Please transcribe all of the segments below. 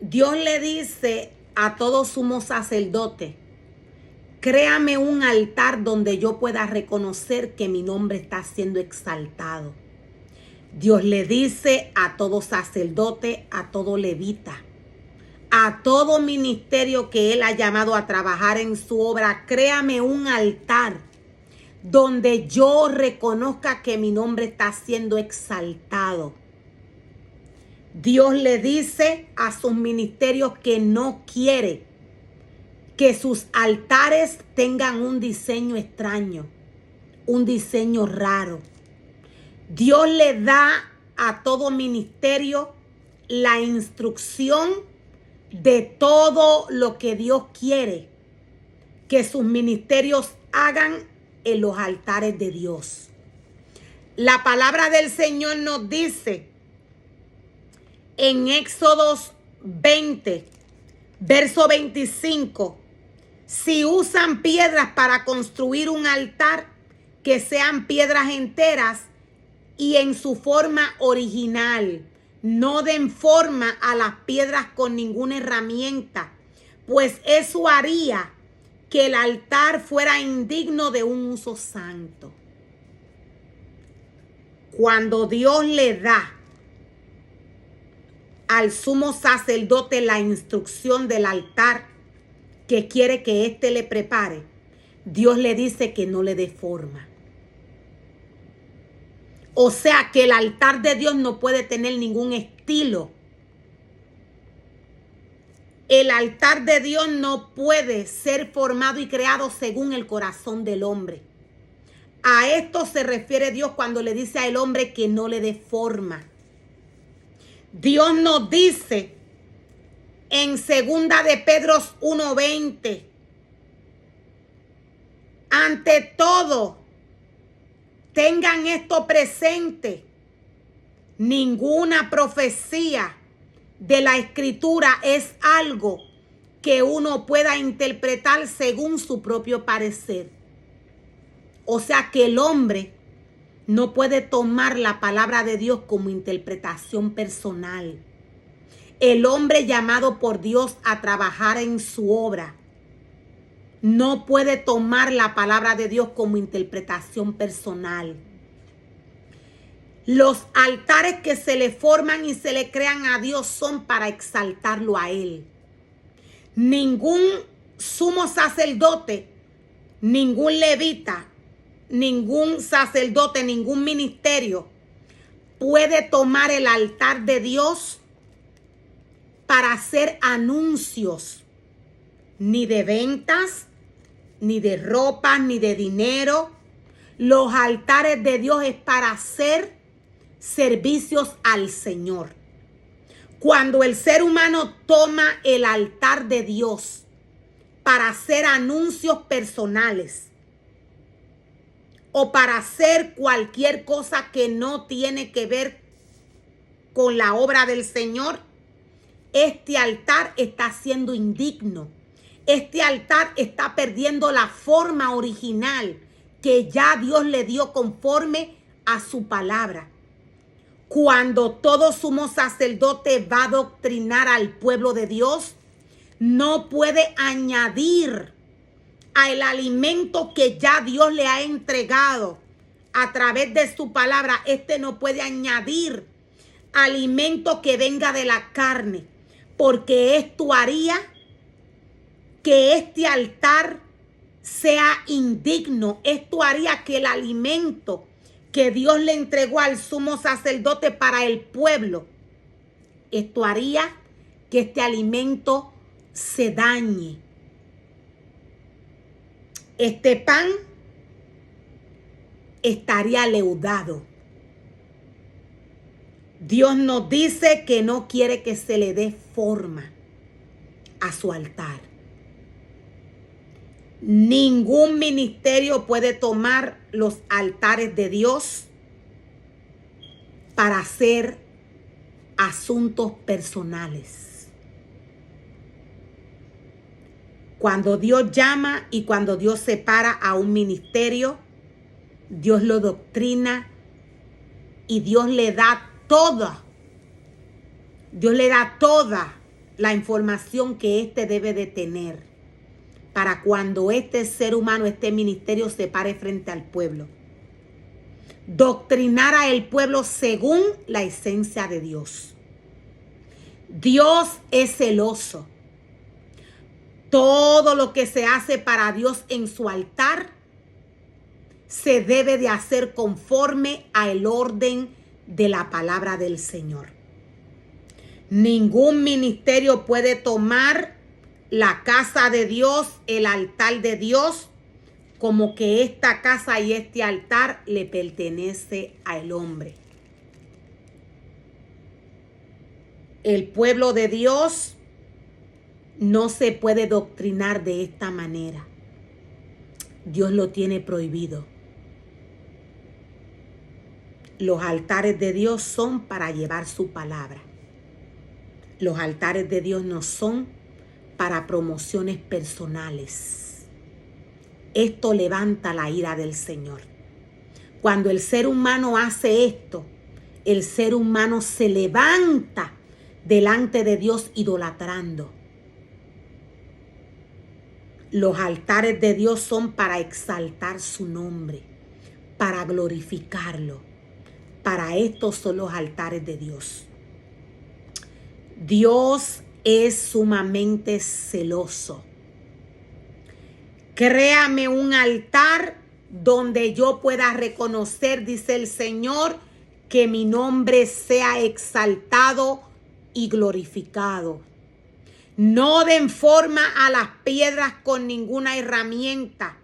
Dios le dice a todo sumo sacerdote, créame un altar donde yo pueda reconocer que mi nombre está siendo exaltado. Dios le dice a todo sacerdote, a todo levita, a todo ministerio que Él ha llamado a trabajar en su obra, créame un altar donde yo reconozca que mi nombre está siendo exaltado. Dios le dice a sus ministerios que no quiere que sus altares tengan un diseño extraño, un diseño raro. Dios le da a todo ministerio la instrucción de todo lo que Dios quiere que sus ministerios hagan en los altares de Dios. La palabra del Señor nos dice en Éxodos 20, verso 25, si usan piedras para construir un altar, que sean piedras enteras y en su forma original. No den forma a las piedras con ninguna herramienta, pues eso haría que el altar fuera indigno de un uso santo. Cuando Dios le da al sumo sacerdote la instrucción del altar que quiere que éste le prepare, Dios le dice que no le dé forma. O sea que el altar de Dios no puede tener ningún estilo. El altar de Dios no puede ser formado y creado según el corazón del hombre. A esto se refiere Dios cuando le dice al hombre que no le dé forma. Dios nos dice en 2 de Pedro 1:20, ante todo, tengan esto presente, ninguna profecía de la Escritura es algo que uno pueda interpretar según su propio parecer. O sea que el hombre no puede tomar la palabra de Dios como interpretación personal. El hombre llamado por Dios a trabajar en su obra no puede tomar la palabra de Dios como interpretación personal. Los altares que se le forman y se le crean a Dios son para exaltarlo a Él. Ningún sumo sacerdote, ningún levita, ningún sacerdote, ningún ministerio puede tomar el altar de Dios para hacer anuncios, ni de ventas, ni de ropa, ni de dinero. Los altares de Dios es para hacer servicios al Señor. Cuando el ser humano toma el altar de Dios para hacer anuncios personales o para hacer cualquier cosa que no tiene que ver con la obra del Señor, este altar está siendo indigno. Este altar está perdiendo la forma original que ya Dios le dio conforme a su palabra. Cuando todo sumo sacerdote va a doctrinar al pueblo de Dios, no puede añadir al alimento que ya Dios le ha entregado a través de su palabra. Este no puede añadir alimento que venga de la carne, porque esto haría que este altar sea indigno. Esto haría que el alimento que Dios le entregó al sumo sacerdote para el pueblo, esto haría que este alimento se dañe. Este pan estaría leudado. Dios nos dice que no quiere que se le dé forma a su altar. Ningún ministerio puede tomar los altares de Dios para hacer asuntos personales. Cuando Dios llama y cuando Dios separa a un ministerio, Dios lo doctrina y Dios le da toda la información que éste debe de tener para cuando este ser humano, este ministerio se pare frente al pueblo. Doctrinar al pueblo según la esencia de Dios. Dios es celoso. Todo lo que se hace para Dios en su altar se debe de hacer conforme al orden de la palabra del Señor. Ningún ministerio puede tomar la casa de Dios, el altar de Dios, como que esta casa y este altar le pertenece al hombre. El pueblo de Dios no se puede doctrinar de esta manera. Dios lo tiene prohibido. Los altares de Dios son para llevar su palabra. Los altares de Dios no son para promociones personales. Esto levanta la ira del Señor. Cuando el ser humano hace esto, el ser humano se levanta delante de Dios idolatrando. Los altares de Dios son para exaltar su nombre, para glorificarlo. Para esto son los altares de Dios. Dios es sumamente celoso. Créame un altar donde yo pueda reconocer, dice el Señor, que mi nombre sea exaltado y glorificado. No den forma a las piedras con ninguna herramienta,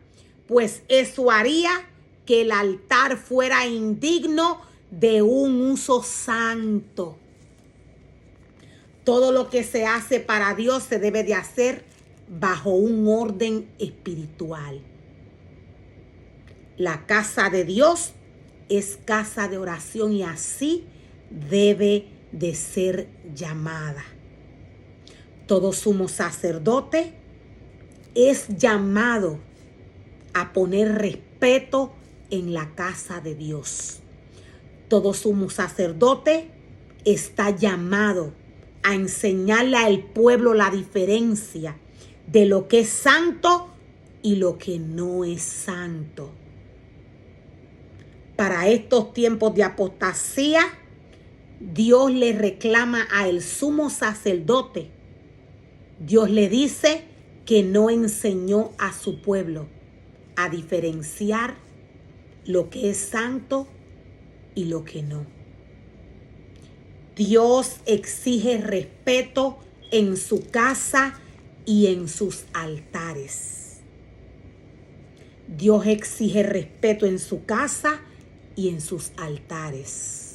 pues eso haría que el altar fuera indigno de un uso santo. Todo lo que se hace para Dios se debe de hacer bajo un orden espiritual. La casa de Dios es casa de oración y así debe de ser llamada. Todo sumo sacerdote es llamado a poner respeto en la casa de Dios. Todo sumo sacerdote está llamado a enseñarle al pueblo la diferencia de lo que es santo y lo que no es santo. Para estos tiempos de apostasía, Dios le reclama al sumo sacerdote. Dios le dice que no enseñó a su pueblo a diferenciar lo que es santo y lo que no. Dios exige respeto en su casa y en sus altares. Dios exige respeto en su casa y en sus altares.